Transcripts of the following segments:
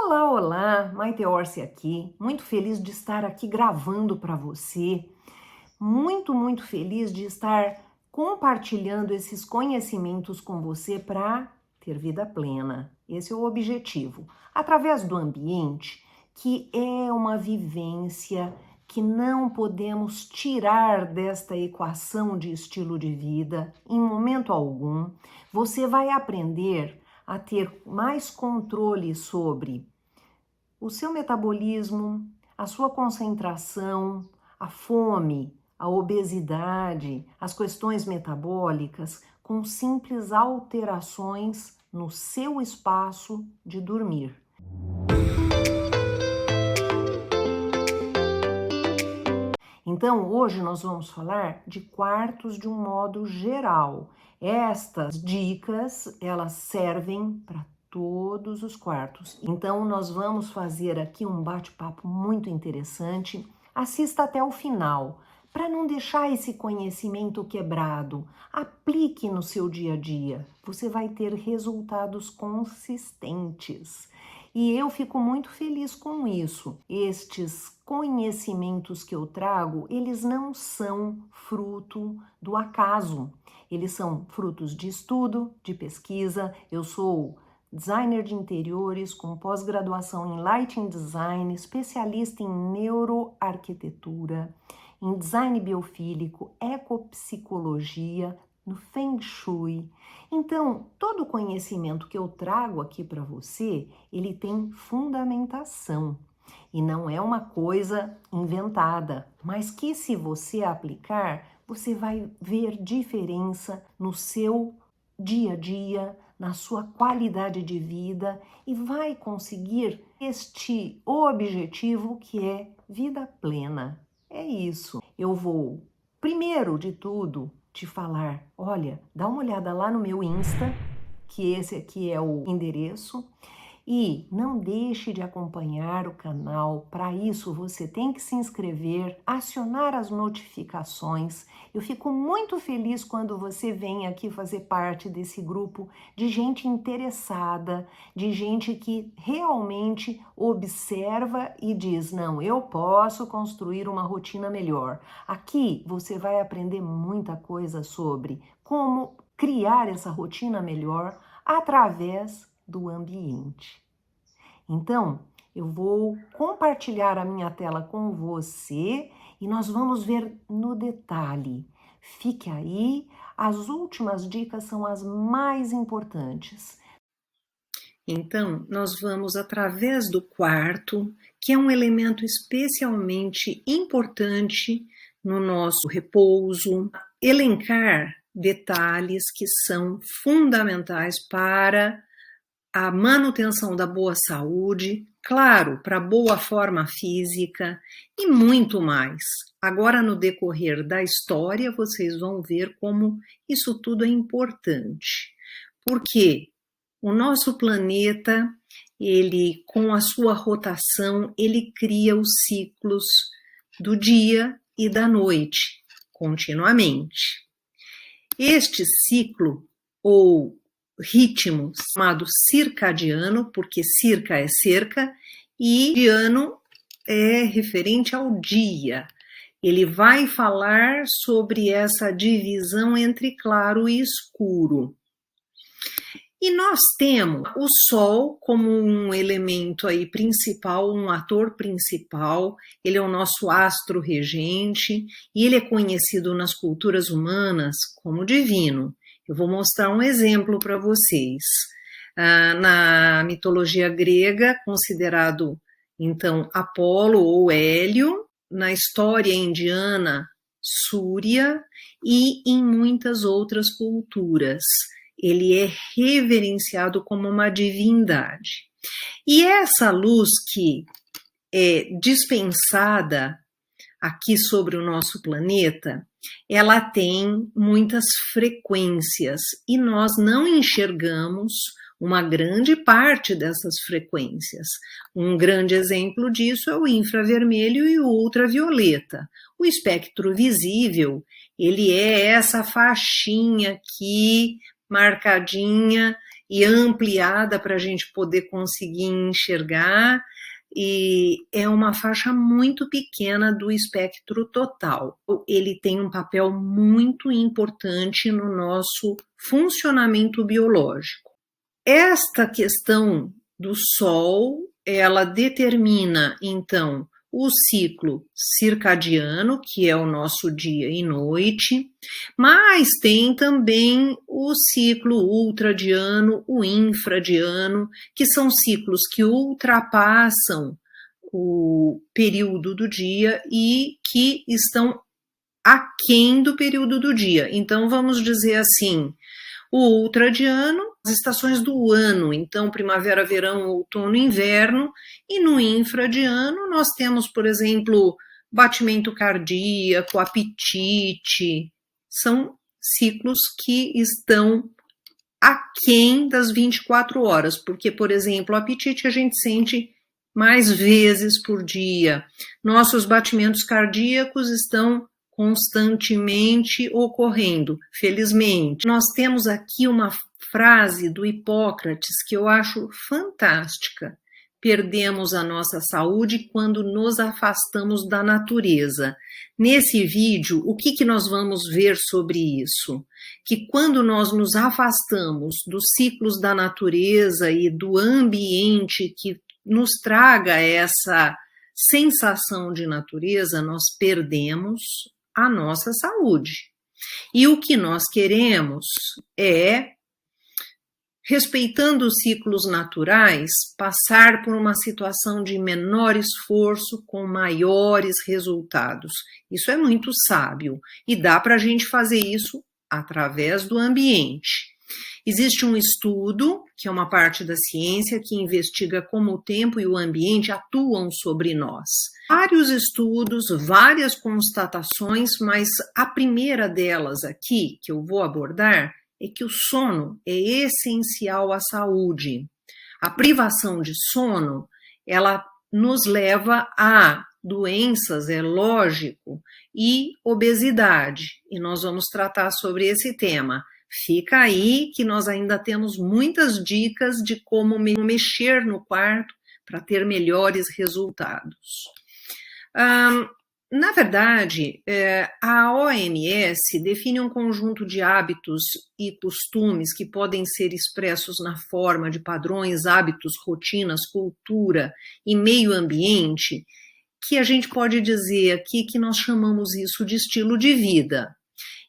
Olá, olá, Maite Orsi aqui, muito feliz de estar aqui gravando para você, muito feliz de estar compartilhando esses conhecimentos com você para ter vida plena. Esse é o objetivo, através do ambiente, que é uma vivência que não podemos tirar desta equação de estilo de vida em momento algum. Você vai aprender a ter mais controle sobre o seu metabolismo, a sua concentração, a fome, a obesidade, as questões metabólicas, com simples alterações no seu espaço de dormir. Então, hoje nós vamos falar de quartos de um modo geral. Estas dicas, elas servem para todos os quartos. Então, nós vamos fazer aqui um bate-papo muito interessante. Assista até o final, para não deixar esse conhecimento quebrado. Aplique no seu dia a dia. Você vai ter resultados consistentes. E eu fico muito feliz com isso. Estes conhecimentos que eu trago, eles não são fruto do acaso. Eles são frutos de estudo, de pesquisa. Eu sou designer de interiores com pós-graduação em Lighting Design, especialista em neuroarquitetura, em design biofílico, ecopsicologia, no Feng Shui. Então, todo o conhecimento que eu trago aqui para você, ele tem fundamentação e não é uma coisa inventada, mas que se você aplicar, você vai ver diferença no seu dia a dia, na sua qualidade de vida e vai conseguir este objetivo que é vida plena. É isso. Eu vou, primeiro de tudo, te falar, olha, dá uma olhada lá no meu Insta, que esse aqui é o endereço, e não deixe de acompanhar o canal. Para isso, você tem que se inscrever, acionar as notificações. Eu fico muito feliz quando você vem aqui fazer parte desse grupo de gente interessada, de gente que realmente observa e diz, não, eu posso construir uma rotina melhor. Aqui você vai aprender muita coisa sobre como criar essa rotina melhor através do ambiente. Então, eu vou compartilhar a minha tela com você e nós vamos ver no detalhe. Fique aí, as últimas dicas são as mais importantes. Então, nós vamos através do quarto, que é um elemento especialmente importante no nosso repouso, elencar detalhes que são fundamentais para a manutenção da boa saúde, claro, para boa forma física e muito mais. Agora, no decorrer da história, vocês vão ver como isso tudo é importante. Porque o nosso planeta, ele, com a sua rotação, ele cria os ciclos do dia e da noite, continuamente. Este ciclo, ou ritmo, chamado circadiano, porque circa é cerca, e diano é referente ao dia. Ele vai falar sobre essa divisão entre claro e escuro. E nós temos o Sol como um elemento aí principal, um ator principal, ele é o nosso astro regente e ele é conhecido nas culturas humanas como divino. Eu vou mostrar um exemplo para vocês. Na mitologia grega, considerado então Apolo ou Hélio, na história indiana, Súria e em muitas outras culturas. Ele é reverenciado como uma divindade. E essa luz que é dispensada aqui sobre o nosso planeta, ela tem muitas frequências e nós não enxergamos uma grande parte dessas frequências. Um grande exemplo disso é o infravermelho e o ultravioleta. O espectro visível, ele é essa faixinha aqui, marcadinha e ampliada para a gente poder conseguir enxergar, e é uma faixa muito pequena do espectro total. Ele tem um papel muito importante no nosso funcionamento biológico. Esta questão do Sol, ela determina, então, o ciclo circadiano, que é o nosso dia e noite, mas tem também o ciclo ultradiano, o infradiano, que são ciclos que ultrapassam o período do dia e que estão aquém do período do dia. Então, vamos dizer assim, o ultradiano, as estações do ano, então primavera, verão, outono, inverno, e no infradiano nós temos, por exemplo, batimento cardíaco, apetite, são ciclos que estão aquém das 24 horas, porque, por exemplo, o apetite a gente sente mais vezes por dia, nossos batimentos cardíacos estão constantemente ocorrendo, felizmente. Nós temos aqui uma frase do Hipócrates que eu acho fantástica. Perdemos a nossa saúde quando nos afastamos da natureza. Nesse vídeo, o que nós vamos ver sobre isso? Que quando nós nos afastamos dos ciclos da natureza e do ambiente que nos traga essa sensação de natureza, nós perdemos a nossa saúde. E o que nós queremos é, respeitando os ciclos naturais, passar por uma situação de menor esforço com maiores resultados. Isso é muito sábio e dá para a gente fazer isso através do ambiente. Existe um estudo, que é uma parte da ciência, que investiga como o tempo e o ambiente atuam sobre nós. Vários estudos, várias constatações, mas a primeira delas aqui, que eu vou abordar, é que o sono é essencial à saúde. A privação de sono, ela nos leva a doenças, é lógico, e obesidade. E nós vamos tratar sobre esse tema. Fica aí que nós ainda temos muitas dicas de como mexer no quarto para ter melhores resultados. Na verdade, a OMS define um conjunto de hábitos e costumes que podem ser expressos na forma de padrões, hábitos, rotinas, cultura e meio ambiente, que a gente pode dizer aqui que nós chamamos isso de estilo de vida.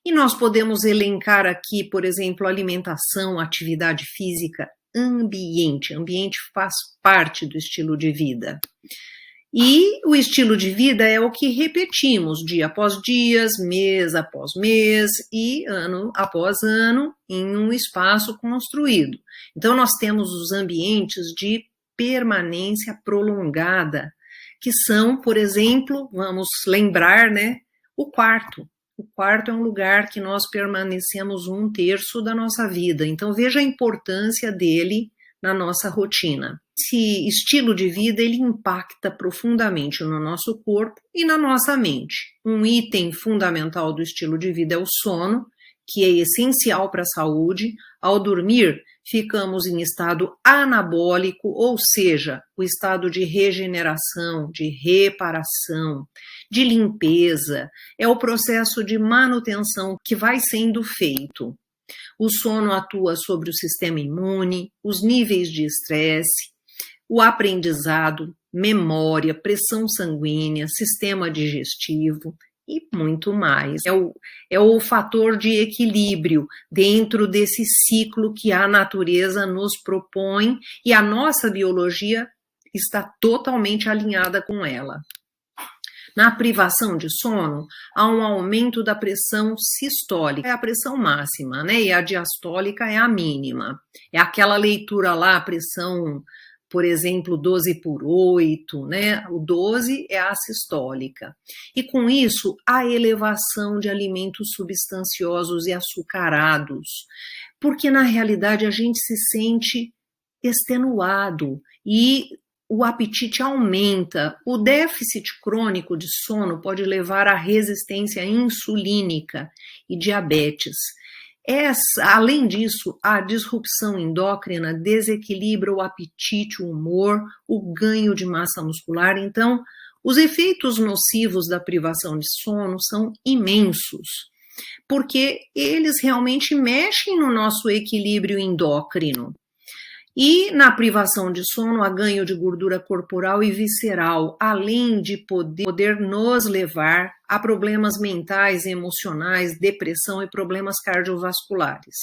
E nós podemos elencar aqui, por exemplo, alimentação, atividade física, ambiente. Ambiente faz parte do estilo de vida. E o estilo de vida é o que repetimos dia após dia, mês após mês e ano após ano em um espaço construído. Então, nós temos os ambientes de permanência prolongada, que são, por exemplo, vamos lembrar, né, o quarto. O quarto é um lugar que nós permanecemos 1/3 da nossa vida. Então, veja a importância dele na nossa rotina. Esse estilo de vida, ele impacta profundamente no nosso corpo e na nossa mente. Um item fundamental do estilo de vida é o sono, que é essencial para a saúde. Ao dormir, ficamos em estado anabólico, ou seja, o estado de regeneração, de reparação, de limpeza, é o processo de manutenção que vai sendo feito. O sono atua sobre o sistema imune, os níveis de estresse, o aprendizado, memória, pressão sanguínea, sistema digestivo e muito mais. É o fator de equilíbrio dentro desse ciclo que a natureza nos propõe e a nossa biologia está totalmente alinhada com ela. Na privação de sono, há um aumento da pressão sistólica, é a pressão máxima, né? E a diastólica é a mínima. É aquela leitura lá, a pressão, por exemplo, 12/8, né? O 12 é a sistólica. E com isso, a elevação de alimentos substanciosos e açucarados, porque na realidade a gente se sente extenuado e o apetite aumenta. O déficit crônico de sono pode levar à resistência insulínica e diabetes. Além disso, a disrupção endócrina desequilibra o apetite, o humor, o ganho de massa muscular. Então, os efeitos nocivos da privação de sono são imensos, porque eles realmente mexem no nosso equilíbrio endócrino. E na privação de sono, há ganho de gordura corporal e visceral, além de poder nos levar a problemas mentais, emocionais, depressão e problemas cardiovasculares.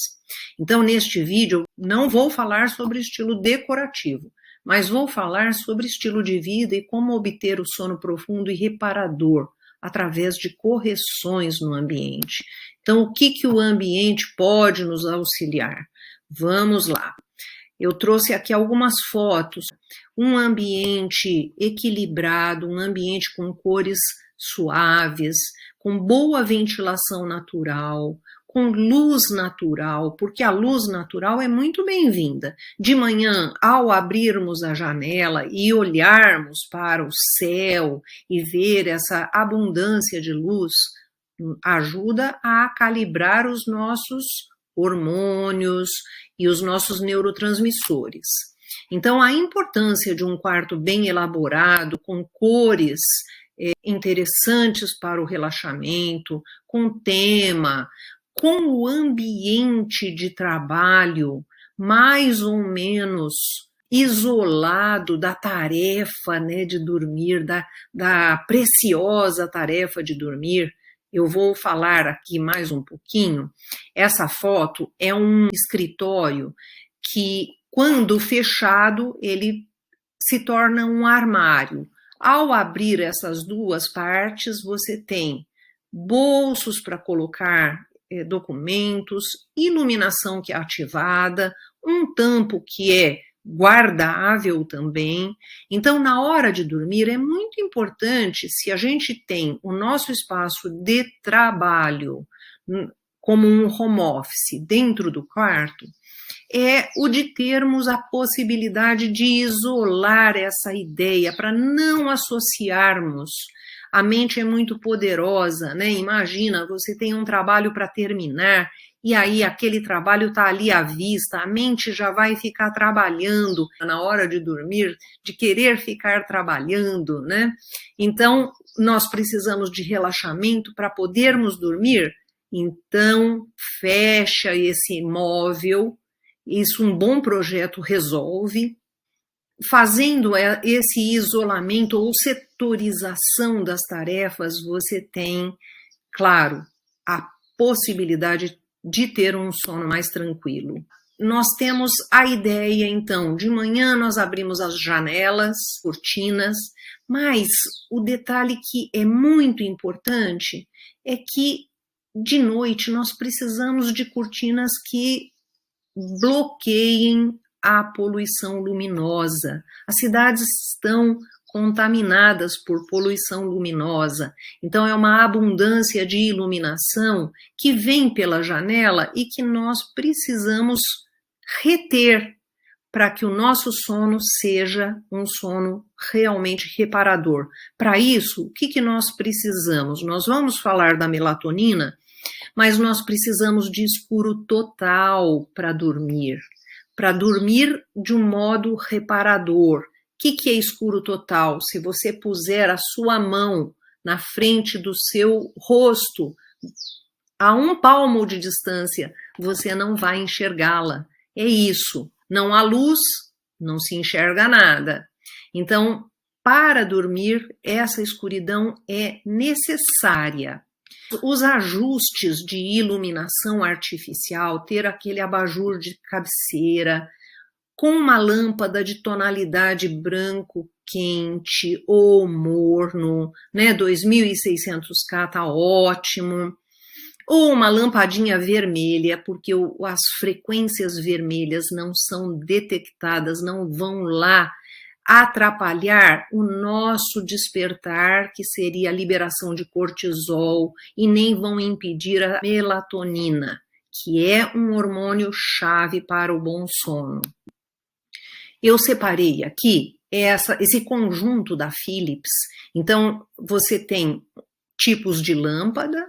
Então, neste vídeo, não vou falar sobre estilo decorativo, mas vou falar sobre estilo de vida e como obter o sono profundo e reparador através de correções no ambiente. Então, o que o ambiente pode nos auxiliar? Vamos lá. Eu trouxe aqui algumas fotos, um ambiente equilibrado, um ambiente com cores suaves, com boa ventilação natural, com luz natural, porque a luz natural é muito bem-vinda. De manhã, ao abrirmos a janela e olharmos para o céu e ver essa abundância de luz, ajuda a calibrar os nossos hormônios e os nossos neurotransmissores. Então, a importância de um quarto bem elaborado, com cores interessantes para o relaxamento, com tema, com o ambiente de trabalho mais ou menos isolado da tarefa, né, de dormir, da preciosa tarefa de dormir. Eu vou falar aqui mais um pouquinho. Essa foto é um escritório que, quando fechado, ele se torna um armário. Ao abrir essas duas partes, você tem bolsos para colocar documentos, iluminação que é ativada, um tampo que é guardável também. Então, na hora de dormir, é muito importante, se a gente tem o nosso espaço de trabalho como um home office dentro do quarto, é o de termos a possibilidade de isolar essa ideia, para não associarmos. A mente é muito poderosa, né? Imagina, você tem um trabalho para terminar, e aí aquele trabalho está ali à vista, a mente já vai ficar trabalhando na hora de dormir, de querer ficar trabalhando, né? Então, nós precisamos de relaxamento para podermos dormir. Então, fecha esse móvel, isso um bom projeto resolve. Fazendo esse isolamento ou setorização das tarefas, você tem, claro, a possibilidade de ter um sono mais tranquilo. Nós temos a ideia, então, de manhã nós abrimos as janelas, cortinas, mas o detalhe que é muito importante é que de noite nós precisamos de cortinas que bloqueiem a poluição luminosa. As cidades estão contaminadas por poluição luminosa, então é uma abundância de iluminação que vem pela janela e que nós precisamos reter para que o nosso sono seja um sono realmente reparador. Para isso, o que nós precisamos? Nós vamos falar da melatonina, mas nós precisamos de escuro total para dormir de um modo reparador. O que é escuro total? Se você puser a sua mão na frente do seu rosto, a um palmo de distância, você não vai enxergá-la. É isso. Não há luz, não se enxerga nada. Então, para dormir, essa escuridão é necessária. Os ajustes de iluminação artificial, ter aquele abajur de cabeceira, com uma lâmpada de tonalidade branco quente ou morno, né, 2600K tá ótimo, ou uma lampadinha vermelha, porque as frequências vermelhas não são detectadas, não vão lá atrapalhar o nosso despertar, que seria a liberação de cortisol, e nem vão impedir a melatonina, que é um hormônio chave para o bom sono. Eu separei aqui esse conjunto da Philips. Então, você tem tipos de lâmpada,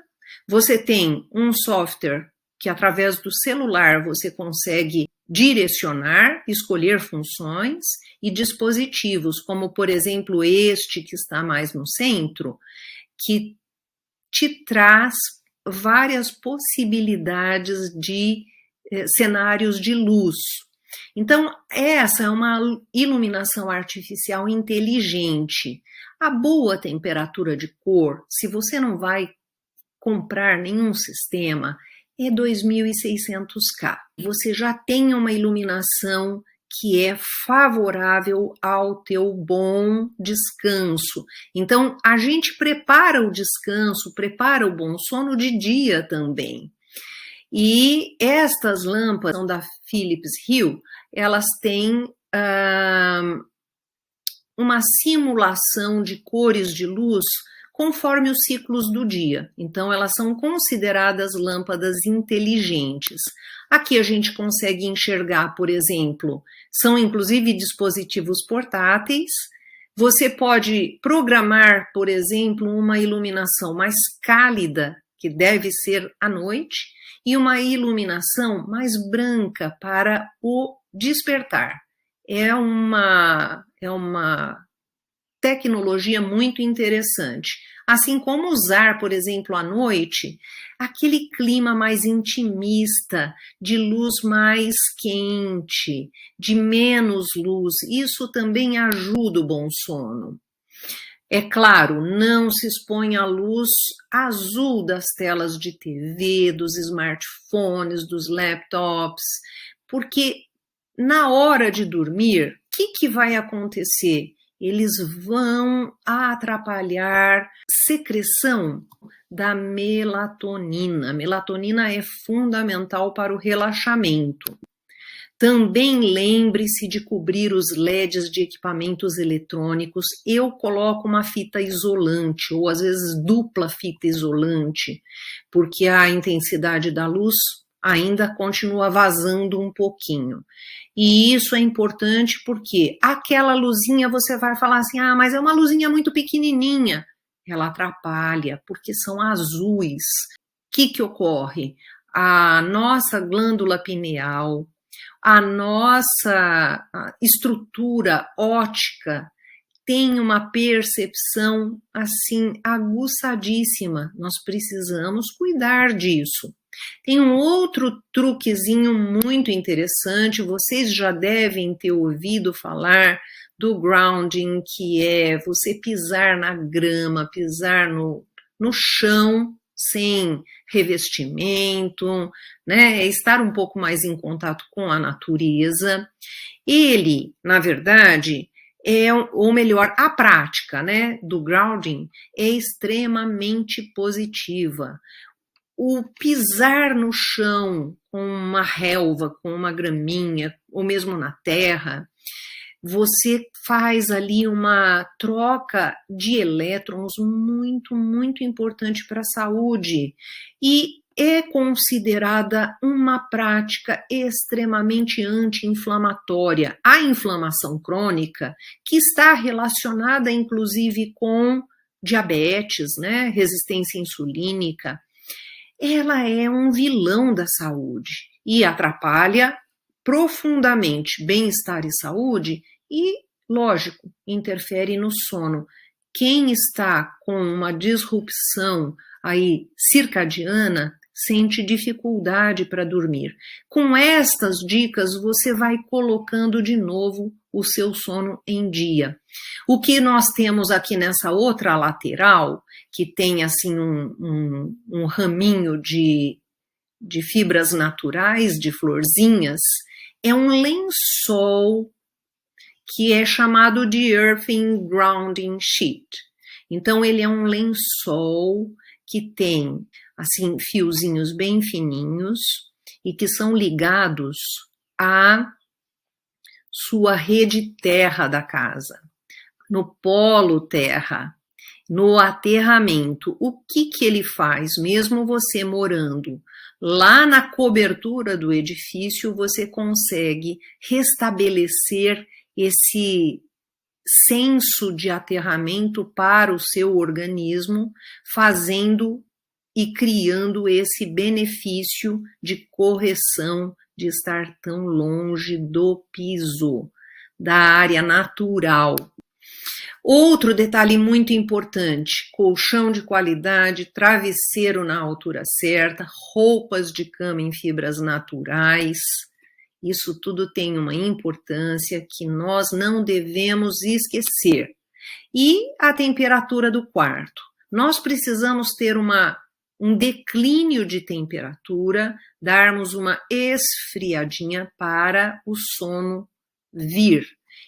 você tem um software que através do celular você consegue direcionar, escolher funções e dispositivos, como por exemplo este que está mais no centro, que te traz várias possibilidades de cenários de luz. Então, essa é uma iluminação artificial inteligente. A boa temperatura de cor, se você não vai comprar nenhum sistema, é 2600K. Você já tem uma iluminação que é favorável ao teu bom descanso. Então, a gente prepara o descanso, prepara o bom sono de dia também. E estas lâmpadas são da Philips Hue, elas têm uma simulação de cores de luz conforme os ciclos do dia. Então, elas são consideradas lâmpadas inteligentes. Aqui a gente consegue enxergar, por exemplo, são inclusive dispositivos portáteis. Você pode programar, por exemplo, uma iluminação mais cálida, que deve ser à noite, e uma iluminação mais branca para o despertar. É uma tecnologia muito interessante. Assim como usar, por exemplo, à noite, aquele clima mais intimista, de luz mais quente, de menos luz, isso também ajuda o bom sono. É claro, não se expõe à luz azul das telas de TV, dos smartphones, dos laptops, porque na hora de dormir, o que vai acontecer? Eles vão atrapalhar a secreção da melatonina. A melatonina é fundamental para o relaxamento. Também lembre-se de cobrir os LEDs de equipamentos eletrônicos. Eu coloco uma fita isolante, ou às vezes dupla fita isolante, porque a intensidade da luz ainda continua vazando um pouquinho. E isso é importante porque aquela luzinha você vai falar assim, mas é uma luzinha muito pequenininha. Ela atrapalha, porque são azuis. O que ocorre? A nossa glândula pineal, a nossa estrutura óptica tem uma percepção assim aguçadíssima. Nós precisamos cuidar disso. Tem um outro truquezinho muito interessante, vocês já devem ter ouvido falar do grounding, que é você pisar na grama, pisar no chão, sem revestimento, né? Estar um pouco mais em contato com a natureza. Ele, na verdade, ou melhor, a prática, né, do grounding é extremamente positiva. O pisar no chão com uma relva, com uma graminha, ou mesmo na terra, você faz ali uma troca de elétrons muito, muito importante para a saúde e é considerada uma prática extremamente anti-inflamatória. A inflamação crônica, que está relacionada inclusive com diabetes, né, resistência insulínica, ela é um vilão da saúde e atrapalha profundamente bem-estar e saúde e, lógico, interfere no sono. Quem está com uma disrupção aí circadiana sente dificuldade para dormir. Com estas dicas, você vai colocando de novo o seu sono em dia. O que nós temos aqui nessa outra lateral, que tem assim um raminho de fibras naturais, de florzinhas, é um lençol que é chamado de Earthing Grounding Sheet. Então, ele é um lençol que tem, assim, fiozinhos bem fininhos e que são ligados à sua rede terra da casa, no polo terra, no aterramento. O que ele faz? Mesmo você morando lá na cobertura do edifício, você consegue restabelecer esse senso de aterramento para o seu organismo, fazendo e criando esse benefício de correção de estar tão longe do piso, da área natural. Outro detalhe muito importante: colchão de qualidade, travesseiro na altura certa, roupas de cama em fibras naturais. Isso tudo tem uma importância que nós não devemos esquecer. E a temperatura do quarto. Nós precisamos ter um declínio de temperatura, darmos uma esfriadinha para o sono vir.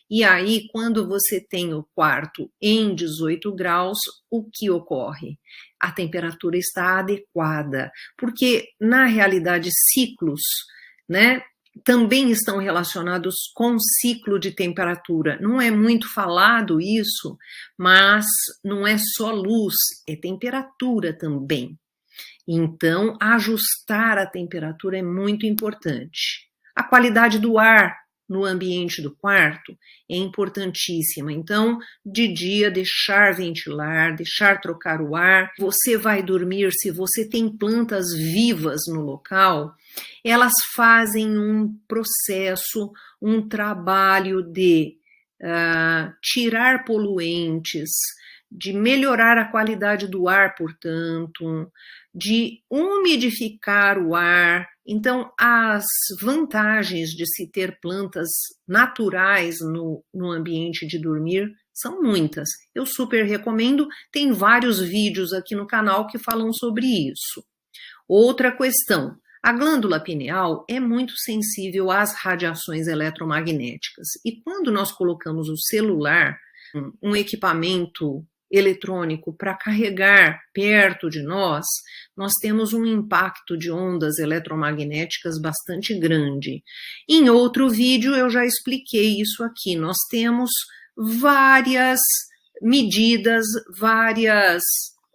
E aí, quando você tem o quarto em 18 graus, o que ocorre? A temperatura está adequada, porque na realidade ciclos, né, também estão relacionados com ciclo de temperatura. Não é muito falado isso, mas não é só luz, é temperatura também. Então, ajustar a temperatura é muito importante. A qualidade do ar no ambiente do quarto é importantíssima. Então, de dia, deixar ventilar, deixar trocar o ar. Você vai dormir, se você tem plantas vivas no local, elas fazem um processo, um trabalho de tirar poluentes, de melhorar a qualidade do ar, portanto, de umidificar o ar. Então, as vantagens de se ter plantas naturais no ambiente de dormir são muitas. Eu super recomendo, tem vários vídeos aqui no canal que falam sobre isso. Outra questão: a glândula pineal é muito sensível às radiações eletromagnéticas. E quando nós colocamos o celular, um equipamento eletrônico para carregar perto de nós, nós temos um impacto de ondas eletromagnéticas bastante grande. Em outro vídeo eu já expliquei isso aqui. Nós temos várias medidas,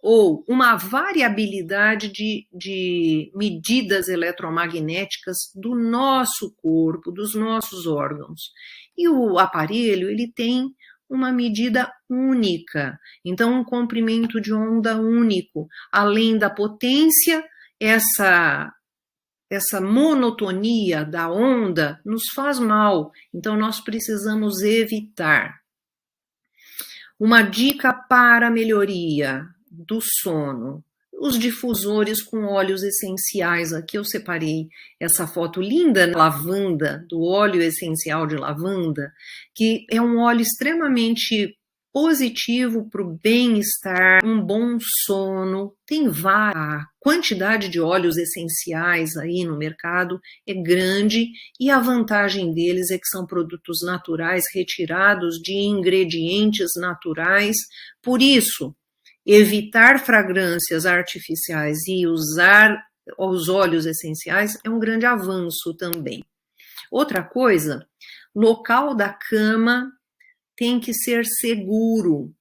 ou uma variabilidade de medidas eletromagnéticas do nosso corpo, dos nossos órgãos. E o aparelho, ele tem uma medida única, então um comprimento de onda único. Além da potência, essa monotonia da onda nos faz mal, então nós precisamos evitar. Uma dica para melhoria do sono: os difusores com óleos essenciais. Aqui eu separei essa foto linda, lavanda, do óleo essencial de lavanda, que é um óleo extremamente positivo para o bem-estar, um bom sono. Tem a quantidade de óleos essenciais aí no mercado é grande, e a vantagem deles é que são produtos naturais retirados de ingredientes naturais. Por isso, evitar fragrâncias artificiais e usar os óleos essenciais é um grande avanço também. Outra coisa: local da cama tem que ser seguro,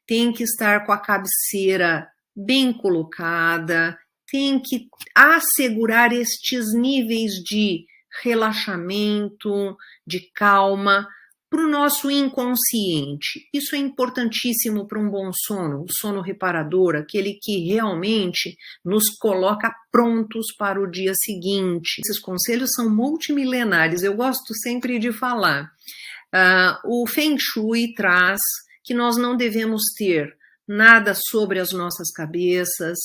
tem que estar com a cabeceira bem colocada, tem que assegurar estes níveis de relaxamento, de calma, para o nosso inconsciente. Isso é importantíssimo para um bom sono, o sono reparador, aquele que realmente nos coloca prontos para o dia seguinte. Esses conselhos são multimilenares, eu gosto sempre de falar. O Feng Shui traz que nós não devemos ter nada sobre as nossas cabeças,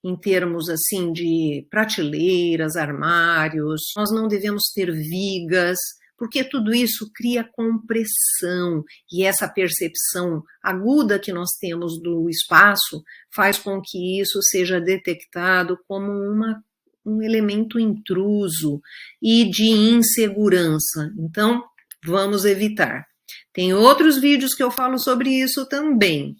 em termos assim de prateleiras, armários, nós não devemos ter vigas, porque tudo isso cria compressão, e essa percepção aguda que nós temos do espaço faz com que isso seja detectado como um elemento intruso e de insegurança. Então, vamos evitar. Tem outros vídeos que eu falo sobre isso também.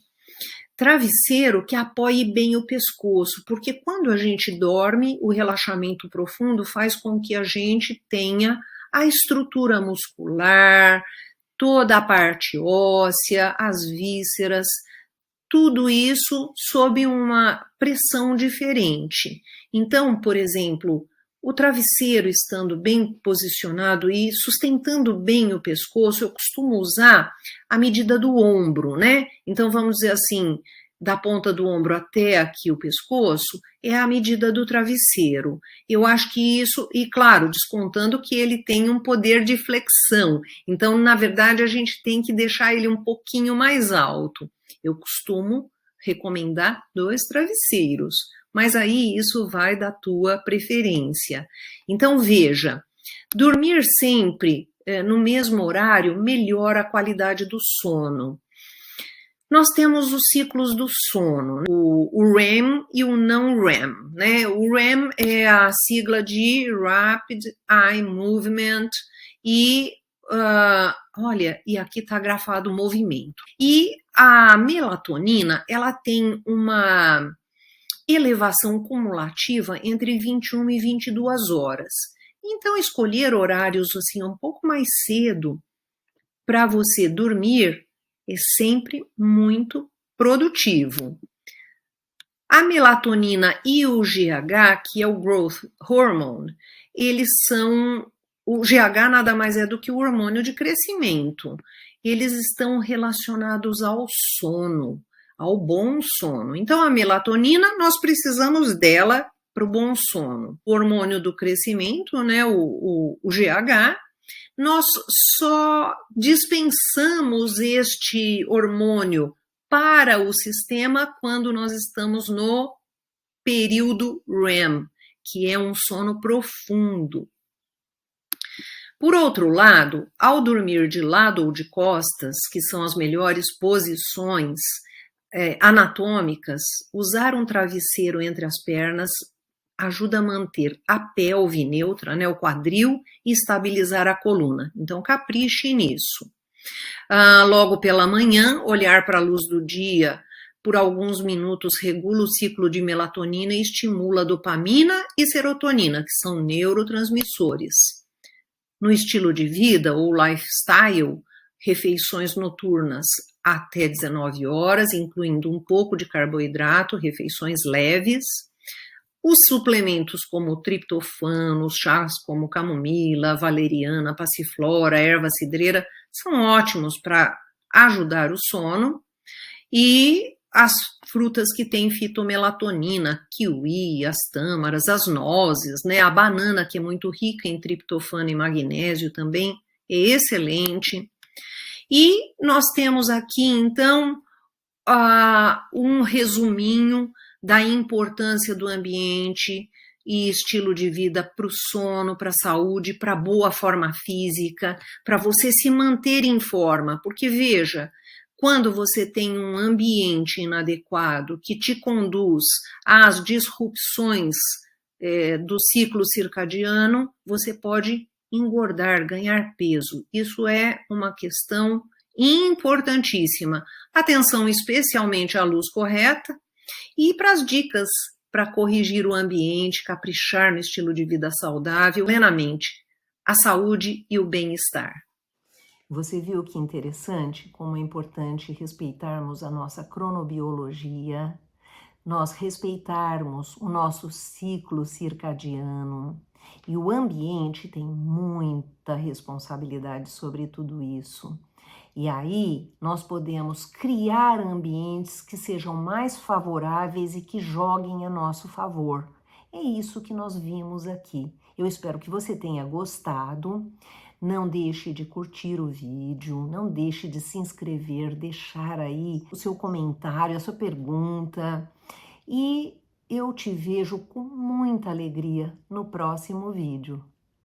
Travesseiro que apoie bem o pescoço, porque quando a gente dorme, o relaxamento profundo faz com que a gente tenha a estrutura muscular, toda a parte óssea, as vísceras, tudo isso sob uma pressão diferente. Então, por exemplo, o travesseiro estando bem posicionado e sustentando bem o pescoço, eu costumo usar a medida do ombro, né? Então, vamos dizer assim, da ponta do ombro até aqui o pescoço, é a medida do travesseiro. Eu acho que isso, e claro, descontando que ele tem um poder de flexão. Então, na verdade, a gente tem que deixar ele um pouquinho mais alto. Eu costumo recomendar 2 travesseiros, mas aí isso vai da tua preferência. Então, veja, dormir sempre no mesmo horário melhora a qualidade do sono. Nós temos os ciclos do sono, o REM e o não REM, né? O REM é a sigla de Rapid Eye Movement e, olha, e aqui está grafado movimento. E a melatonina, ela tem uma elevação cumulativa entre 21 e 22 horas. Então, escolher horários assim um pouco mais cedo para você dormir é sempre muito produtivo. A melatonina e o GH, que é o Growth Hormone, eles são... O GH nada mais é do que o hormônio de crescimento. Eles estão relacionados ao sono, ao bom sono. Então, a melatonina, nós precisamos dela para o bom sono. O hormônio do crescimento, né, o GH, nós só dispensamos este hormônio para o sistema quando nós estamos no período REM, que é um sono profundo. Por outro lado, ao dormir de lado ou de costas, que são as melhores posições anatômicas, usar um travesseiro entre as pernas ajuda a manter a pelve neutra, né, o quadril, e estabilizar a coluna. Então, capriche nisso. Logo pela manhã, olhar para a luz do dia por alguns minutos regula o ciclo de melatonina e estimula a dopamina e serotonina, que são neurotransmissores. No estilo de vida ou lifestyle, refeições noturnas até 19 horas, incluindo um pouco de carboidrato, refeições leves. Os suplementos como triptofano, os chás como camomila, valeriana, passiflora, erva cidreira, são ótimos para ajudar o sono. E as frutas que têm fitomelatonina, kiwi, as tâmaras, as nozes, né? A banana, que é muito rica em triptofano e magnésio também, é excelente. E nós temos aqui, então, um resuminho da importância do ambiente e estilo de vida para o sono, para a saúde, para a boa forma física, para você se manter em forma. Porque, veja, quando você tem um ambiente inadequado que te conduz às disrupções do ciclo circadiano, você pode engordar, ganhar peso. Isso é uma questão importantíssima. Atenção especialmente à luz correta e para as dicas para corrigir o ambiente, caprichar no estilo de vida saudável, plenamente, a saúde e o bem-estar. Você viu que interessante como é importante respeitarmos a nossa cronobiologia, nós respeitarmos o nosso ciclo circadiano, e o ambiente tem muita responsabilidade sobre tudo isso. E aí nós podemos criar ambientes que sejam mais favoráveis e que joguem a nosso favor. É isso que nós vimos aqui. Eu espero que você tenha gostado. Não deixe de curtir o vídeo, não deixe de se inscrever, deixar aí o seu comentário, a sua pergunta. E eu te vejo com muita alegria no próximo vídeo.